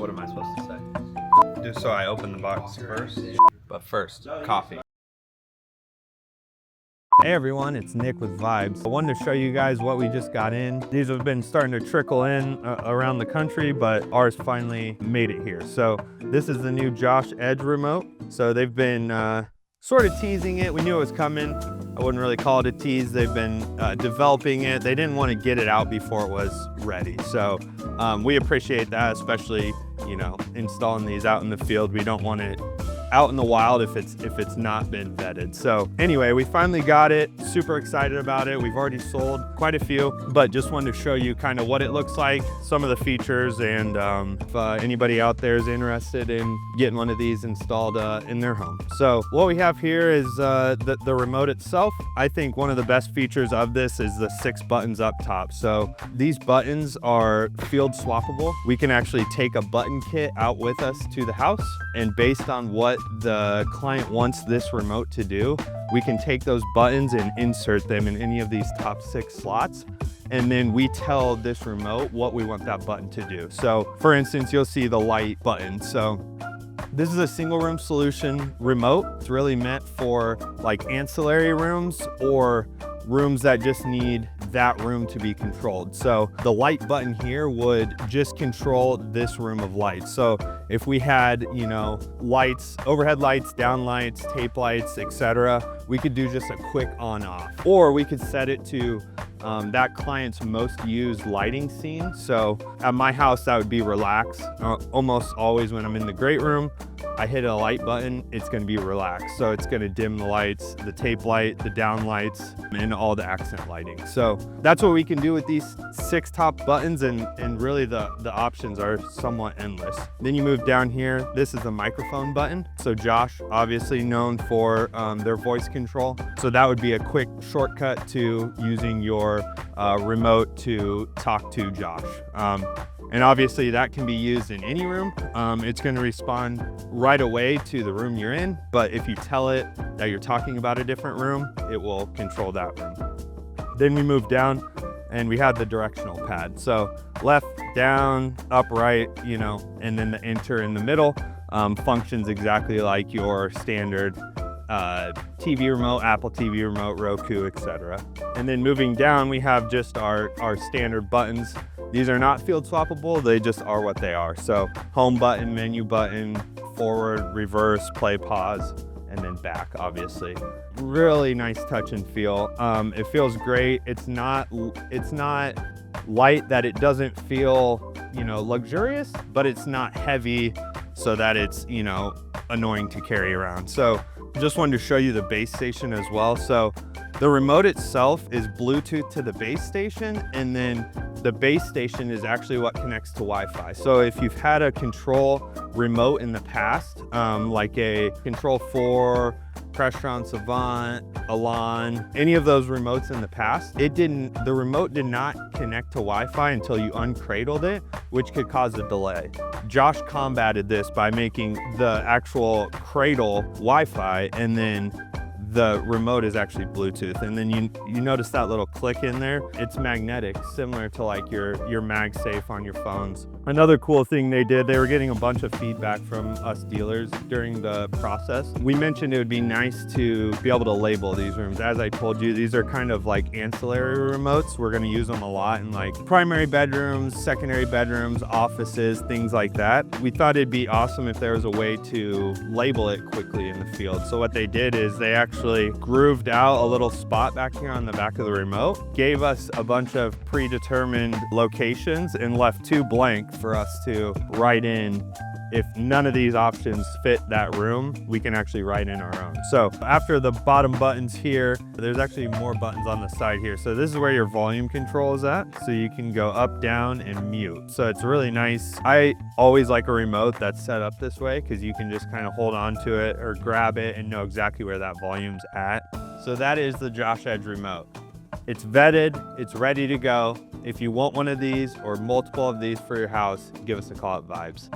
What am I supposed to say? Just so I open the box first. But first, coffee. Hey everyone, it's Nick with Vibes. I wanted to show you guys what we just got in. These have been starting to trickle in around the country, but ours finally made it here. So this is the new Josh.ai Edge Remote. So they've been sort of teasing it. We knew it was coming. I wouldn't really call it a tease. They've been developing it. They didn't want to get it out before it was ready. So we appreciate that, especially, you know, installing these out in the field. We don't want it out in the wild if it's not been vetted. So anyway, we finally got it. Super excited about it. We've already sold quite a few, but just wanted to show you kind of what it looks like, some of the features, and if anybody out there is interested in getting one of these installed in their home. So what we have here is the remote itself. I think one of the best features of this is the 6 buttons up top. So these buttons are field swappable. We can actually take a button kit out with us to the house, and based on what the client wants this remote to do, we can take those buttons and insert them in any of these top 6 slots. And then we tell this remote what we want that button to do. So for instance, you'll see the light button. So this is a single room solution remote. It's really meant for like ancillary rooms or rooms that just need that room to be controlled. So the light button here would just control this room of light. So if we had, you know, lights, overhead lights, down lights, tape lights, etc., we could do just a quick on off. Or we could set it to that client's most used lighting scene. So at my house, that would be relax. Almost always when I'm in the great room, I hit a light button, it's gonna be relaxed. So it's gonna dim the lights, the tape light, the down lights, and all the accent lighting. So that's what we can do with these 6 top buttons, and really the options are somewhat endless. Then you move down here, this is the microphone button. So Josh, obviously known for their voice control. So that would be a quick shortcut to using your remote to talk to Josh. And obviously that can be used in any room. It's gonna respond right away to the room you're in, but if you tell it that you're talking about a different room, it will control that room. Then we move down and we have the directional pad. So left, down, up, right, you know, and then the enter in the middle functions exactly like your standard TV remote, Apple TV remote, Roku, etc. And then moving down, we have just our standard buttons. These are not field swappable, they just are what they are. So home button, menu button, forward, reverse, play, pause, and then back, obviously. Really nice touch and feel. It feels great. It's not light that it doesn't feel, you know, luxurious, but it's not heavy so that it's, you know, annoying to carry around. So just wanted to show you the base station as well. So the remote itself is Bluetooth to the base station, and then the base station is actually what connects to Wi-Fi. So if you've had a control remote in the past, like a Control 4, Crestron Savant, Elan, any of those remotes in the past, the remote did not connect to Wi-Fi until you uncradled it, which could cause a delay. Josh combated this by making the actual cradle Wi-Fi, and then the remote is actually Bluetooth. And then you notice that little click in there, it's magnetic, similar to like your MagSafe on your phones. Another cool thing they did, they were getting a bunch of feedback from us dealers during the process. We mentioned it would be nice to be able to label these rooms. As I told you, these are kind of like ancillary remotes. We're gonna use them a lot in like primary bedrooms, secondary bedrooms, offices, things like that. We thought it'd be awesome if there was a way to label it quickly in the field. So what they did is they actually grooved out a little spot back here on the back of the remote, gave us a bunch of predetermined locations, and left 2 blank for us to write in. If none of these options fit that room, we can actually write in our own. So after the bottom buttons here, there's actually more buttons on the side here. So this is where your volume control is at. So you can go up, down, and mute. So it's really nice. I always like a remote that's set up this way because you can just kind of hold on to it or grab it and know exactly where that volume's at. So that is the Josh.ai Edge Remote. It's vetted, it's ready to go. If you want one of these or multiple of these for your house, give us a call at Vibes.